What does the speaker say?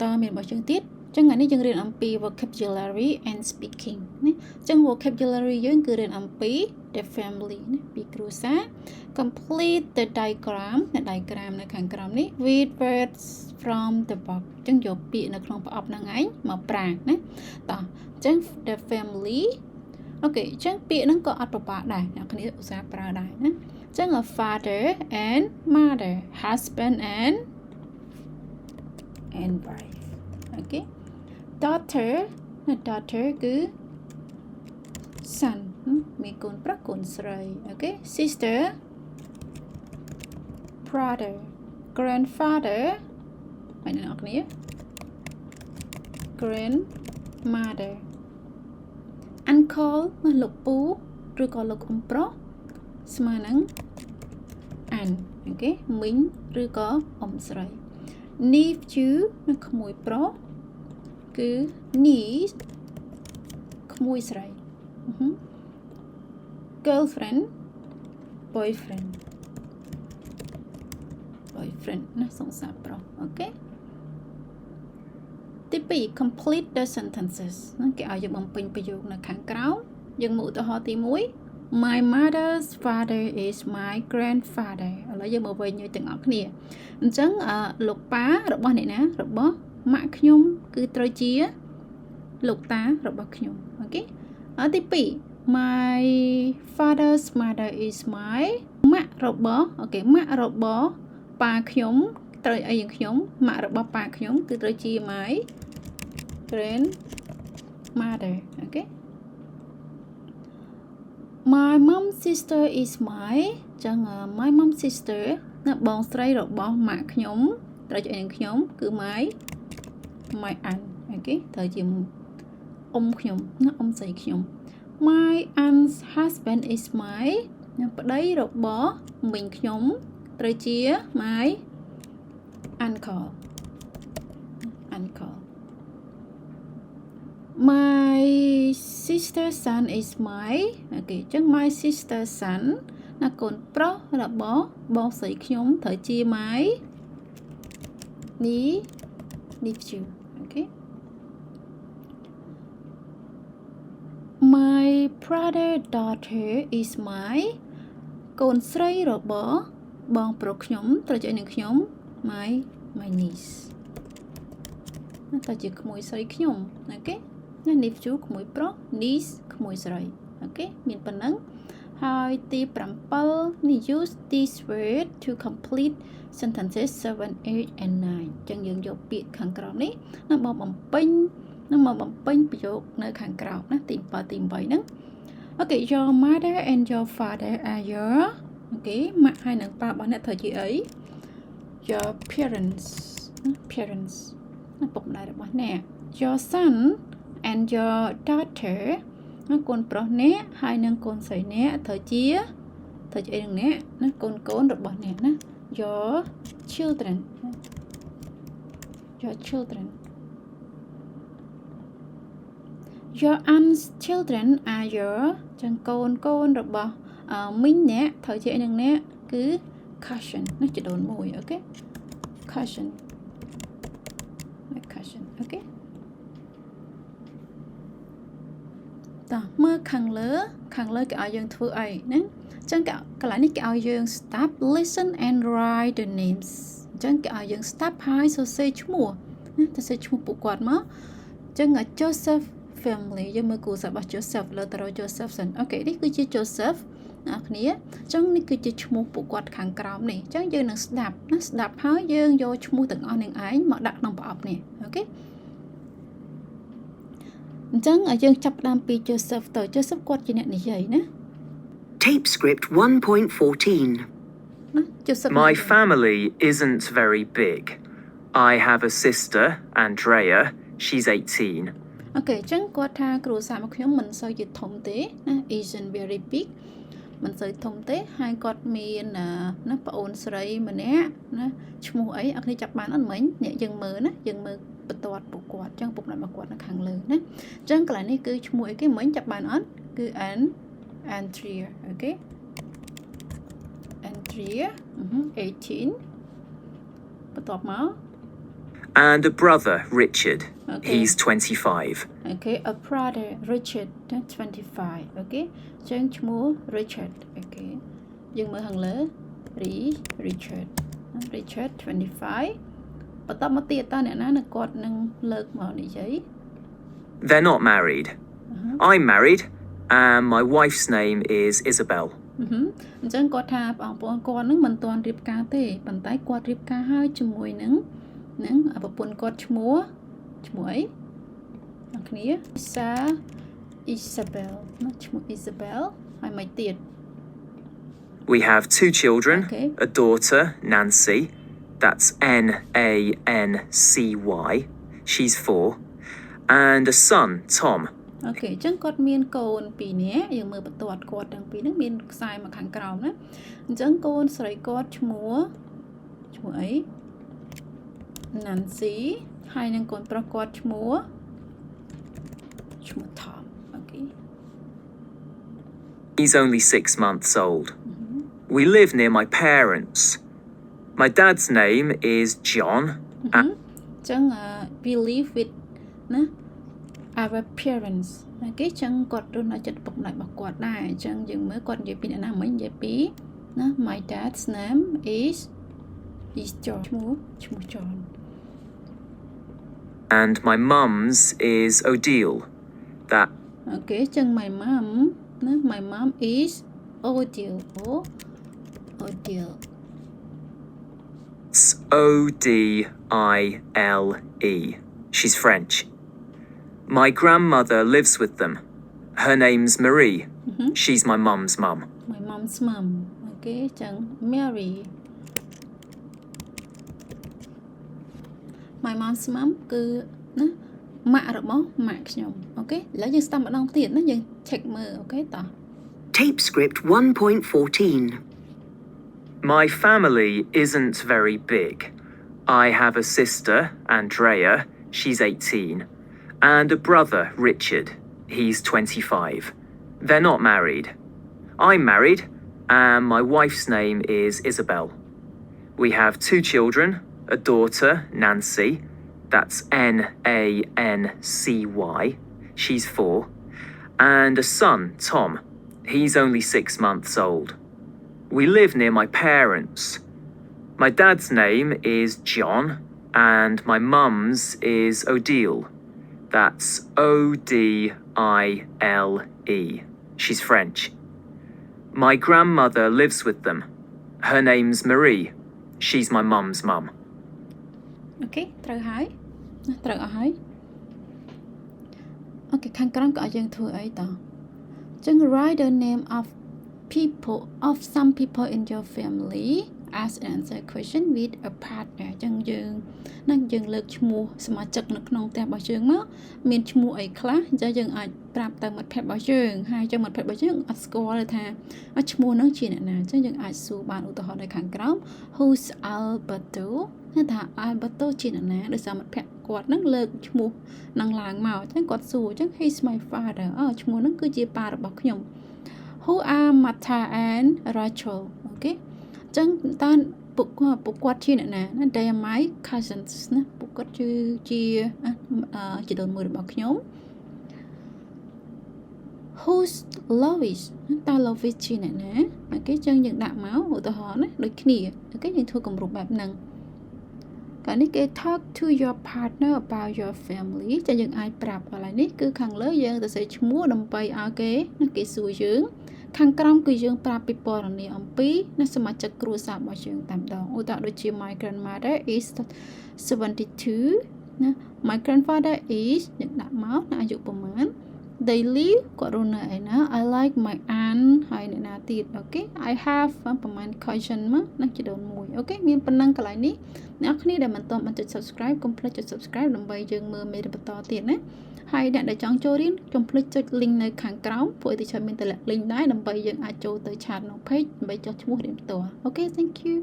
តមានរបស់យើងទៀតចឹងថ្ងៃនេះយើងរៀនអំពី vocabulary and speaking ណាចឹង vocabulary យើងគឺរៀនអំពី the family ណាពីគ្រួសារ complete the diagram នៅ diagram នៅខាងក្រោមនេះ with words from the book ចឹងយកពាក្យនៅក្នុងប្រអប់ហ្នឹងឯងមកប្រើណាតោះចឹង the family អូខេចឹងពាក្យហ្នឹងក៏អត់ប្របាកដែរអ្នកគ្នាឧស្សាហ៍ប្រើដែរណាចឹង a father and mother husband and wife អូខេ daughter ណា daughter គឺ son មានកូនប្រុសកូនស្រីអូខេ sister brother grandfather ហើយអ្នកគ្នា grandmother uncle ណាលោកពូឬក៏លោកអ៊ំប្រុសស្មើនឹង aunt អូខេមីងឬក៏អ៊ំស្រី nephew ណាក្មួយប្រុសគឺ niece ក្មួយស្រី girlfriend boyfriend ណាសង្សារប្រុសអូខេទី2 complete the sentences ណាគេឲ្យយើងបំពេញប្រយោគនៅខាងក្រោមយើងមកឧទាហរណ៍ទី1 My mother's father is my grandfather ឥឡូវយើងមកវិញយទាំងអស់គ្នាអញ្ចឹងលោកប៉ារបស់អ្នកណារបស់ម៉ាក់ខ្ញុំគឺត្រូវជាលោកតារបស់ខ្ញុំអូខេទី2 My father's mother is my ម៉ាក់របស់អូខេម៉ាក់របស់ប៉ាខ្ញុំត្រូវអីយ៉ាងខ្ញុំម៉ាក់របស់ប៉ាខ្ញុំគឺត្រូវជា my grandmother អូខេ My mom's sister is my ចឹង my mom's sister ណាបងស្រីរបស់ម៉ាក់ខ្ញុំត្រូវជាអីនឹងខ្ញុំគឺ my aunt អូខេត្រូវជាអ៊ំខ្ញុំណាអ៊ំស្រីខ្ញុំ My aunt's husband is my ណាប្តីរបស់មីងខ្ញុំត្រូវជា my uncle My sister's son is my អូខេចឹង my sister's son ណាកូនប្រុសរបស់បងស្រីខ្ញុំត្រូវជា my nephew អូខេ My brother daughter is my កូនស្រីរបស់បងប្រុសខ្ញុំត្រូវជានឹងខ្ញុំ my niece ណាតើជាក្មួយស្រីខ្ញុំអូខេណា nephew ក្មួយប្រុស niece ក្មួយស្រីអូខេមានប៉ុណ្ណឹងហើយទី7នេះ use this word to complete sentences 7 8 and 9ចឹងយើងយកពាក្យខាងក្រោមនេះណាមកបំពេញប្រយោគនៅខាងក្រោមណាទី7ទី8ហ្នឹងអូខេ Your mother and your father are your អូខេម៉ាក់ហើយនិងប៉ារបស់អ្នកត្រូវជាអី Your parents ណាពុកម្ដាយរបស់អ្នក Your son and your daughter ណាកូនប្រុសអ្នកហើយនិងកូនស្រីអ្នកត្រូវជាអីនឹងអ្នកណាកូនរបស់អ្នកណា Your children Your aunt's children are your ចឹងកូនរបស់មីងអ្នកត្រូវជាអីនឹងអ្នកគឺ cousin ណាចដូនមួយអូខេ cousin អូខេតោះមើលខាងលើគេឲ្យយើងធ្វើអីណាចឹងកន្លែងនេះគេឲ្យយើង stop listen and write the names ចឹងគេឲ្យយើង stop ហើយសរសេរឈ្មោះណាទៅសរសេរឈ្មោះពួកគាត់មកចឹង Joseph family យើងមើលគូសាររបស់ Joseph លើទៅរក Joseph សិនអូខេនេះគឺជា Joseph អ្នកគ្នាចឹងនេះគឺជាឈ្មោះពួកគាត់ខាងក្រោមនេះចឹងយើងនឹងស្ដាប់ណាស្ដាប់ហើយយើងយកឈ្មោះទាំងអស់នឹងឯងមកដាក់ក្នុងប្រអប់នេះអូខេអញ្ចឹងយើងចាប់ផ្ដើមពី Joseph ទៅ Joseph គាត់ជាអ្នកនិយាយណា Tape script 1.14 ណា Joseph My family isn't very big. I have a sister, Andrea. She's 18. អូខេអញ្ចឹងគាត់ថាគ្រួសាររបស់ខ្ញុំមិនសូវជាធំទេណា isn't very big មិនសូវធំទេហើយគាត់មានណាប្អូនស្រីម្នាក់ណាឈ្មោះអីអត់គ្នាចាប់បានអត់មិញអ្នកយើងមើលណាយើងមើលបន្ទាត់ពួកគាត់អញ្ចឹងពុកម្ដាយរបស់គាត់នៅខាងលើណាអញ្ចឹងកន្លែងនេះគឺឈ្មោះអីគេមិញចាប់បានអត់គឺ Andrea អូខេ Andrea 18បន្ទាប់មក and a brother, Richard. Okay. He's 25. Okay, a brother Richard 25 okay ចឹងឈ្មោះ Richard okay យើងមើលខាងលើ Richard 25 បន្តមកទៀតតើអ្នកណានឹងគាត់នឹងលើកមកនិយាយ They're not married. I'm married, and my wife's name is Isabel. អញ្ចឹងគាត់ថាបងប្អូនគាត់នឹងមិនទាន់រៀបការទេប៉ុន្តែគាត់រៀបការហើយជាមួយនឹងប្រពន្ធគាត់ឈ្មោះអីអ្នកគ្នា Isabel ណាឈ្មោះ Isabel ហើយមិនទៀត We have 2 children, Okay. a daughter, Nancy. That's Nancy. She's 4. And a son, Tom. អូខេអញ្ចឹងគាត់មានកូន2នាក់យើងមើលបន្ទាត់គាត់ទាំងពីរហ្នឹងមានខ្សែមកខាងក្រោមណាអញ្ចឹងកូនស្រីគាត់ឈ្មោះអី Nancy ហើយនឹងកូនប្រុសគាត់ឈ្មោះ Tom អូខេ He's only 6 months old. We live near my parents. My dad's name is John. អញ្ចឹងwe live with ណា our parents អូខេអញ្ចឹងគាត់រស់នៅជិតពុកម្ដាយរបស់គាត់ដែរអញ្ចឹងយើងមើលគាត់និយាយពីអ្នកណាមិញនិយាយពីណា My dad's name is John ឈ្មោះ John. And my mum's is Odile. That អូខេអញ្ចឹង my mom is Odile. It's Odile. She's French. My grandmother lives with them. Her name's Marie. She's my mum's mum. My mom's mom អូខេអញ្ចឹង Mary. My mom's mom គឺណាម៉ាក់របស់ម៉ាក់ខ្ញុំអូខេឥឡូវយើងស្ដាប់ម្ដងទៀតណាយើង check មើលអូខេតោះ Tape script 1.14. My family isn't very big. I have a sister, Andrea. She's 18. And a brother, Richard. He's 25. They're not married. I'm married, and my wife's name is Isabel. We have 2 children, a daughter, Nancy. That's Nancy. She's 4. And a son, Tom. He's only 6 months old. We live near my parents. My dad's name is John, and my mum's is Odile. That's Odile. She's French. My grandmother lives with them. Her name's Marie. She's my mum's mum. អូខេត្រូវហើយត្រូវអស់ហើយអូខេខាងក្រោមក៏ឲ្យយើងធ្វើអីតោះអញ្ចឹង write the name of some people in your family as an answer question with a partner អញ្ចឹងយើងលើកឈ្មោះសមាជិកនៅក្នុងផ្ទះរបស់យើងមកមានឈ្មោះអីខ្លះអញ្ចឹងយើងអាចប្រាប់ទៅមិត្តភ័ក្តិរបស់យើងហើយអញ្ចឹងមិត្តភ័ក្តិរបស់យើងអត់ស្គាល់ថាឈ្មោះហ្នឹងជាអ្នកណាអញ្ចឹងយើងអាចសួរបានឧទាហរណ៍នៅខាងក្រោម Who's Alberto ថា Alberto ជាអ្នកណាដោយសារមិត្តភ័ក្តិគាត់ហ្នឹងលើកឈ្មោះនឹងឡើងមកអញ្ចឹងគាត់សួរអញ្ចឹង He's my father ឈ្មោះហ្នឹងគឺជាប៉ារបស់ខ្ញុំ Who are Martha and Rachel អូខេអញ្ចឹងតើពួកគាត់ជាអ្នកណា They are my cousins ណាពួកគាត់ជាជីដូនមួយរបស់ខ្ញុំ Who's Lois តើ Lois ជាអ្នកណាអូខេអញ្ចឹងយើងដាក់មកឧទាហរណ៍ណាដូចគ្នាអូខេយើងធ្វើគម្រោងបែបហ្នឹងកាលនេះគេ talk to your partner about your family ចាយើងអាចប្រាប់កន្លែងនេះគឺខាងលើយើងទៅសេឈ្មោះដើម្បីឲ្យគេសួរយើងខាងក្រោមគឺយើងប្រាប់ពីពណ៌នាអំពីសមាជិកគ្រួសាររបស់យើងតែម្ដងឧទាហរណ៍ដូចជា my grandmother is 72ណា my grandfather is យើងដាក់មកអាយុប្រមាណ they live គាត់រស់នៅឯណា I like my aunt ហើយអ្នកណាទៀតអូខេ I have ប្រមាណ cousin មកណាជីដូនមួយអូខេមានប៉ុណ្ណឹងកន្លែងនេះអ្នកនរគ្នាដែលមិនទាន់បានចុច subscribe កុំភ្លេចចុច subscribe ដើម្បីយើងមើលមេរៀនបន្តទៀតណាហើយអ្នកដែលចង់ចូលរៀនកុំភ្លេចចុច link នៅខាងក្រោមពួកទីឆាមានតម្លាក់ link ដែរដើម្បីយើងអាចចូលទៅ chat ក្នុង page ដើម្បីចុះឈ្មោះរៀនផ្ទាល់អូខេ thank you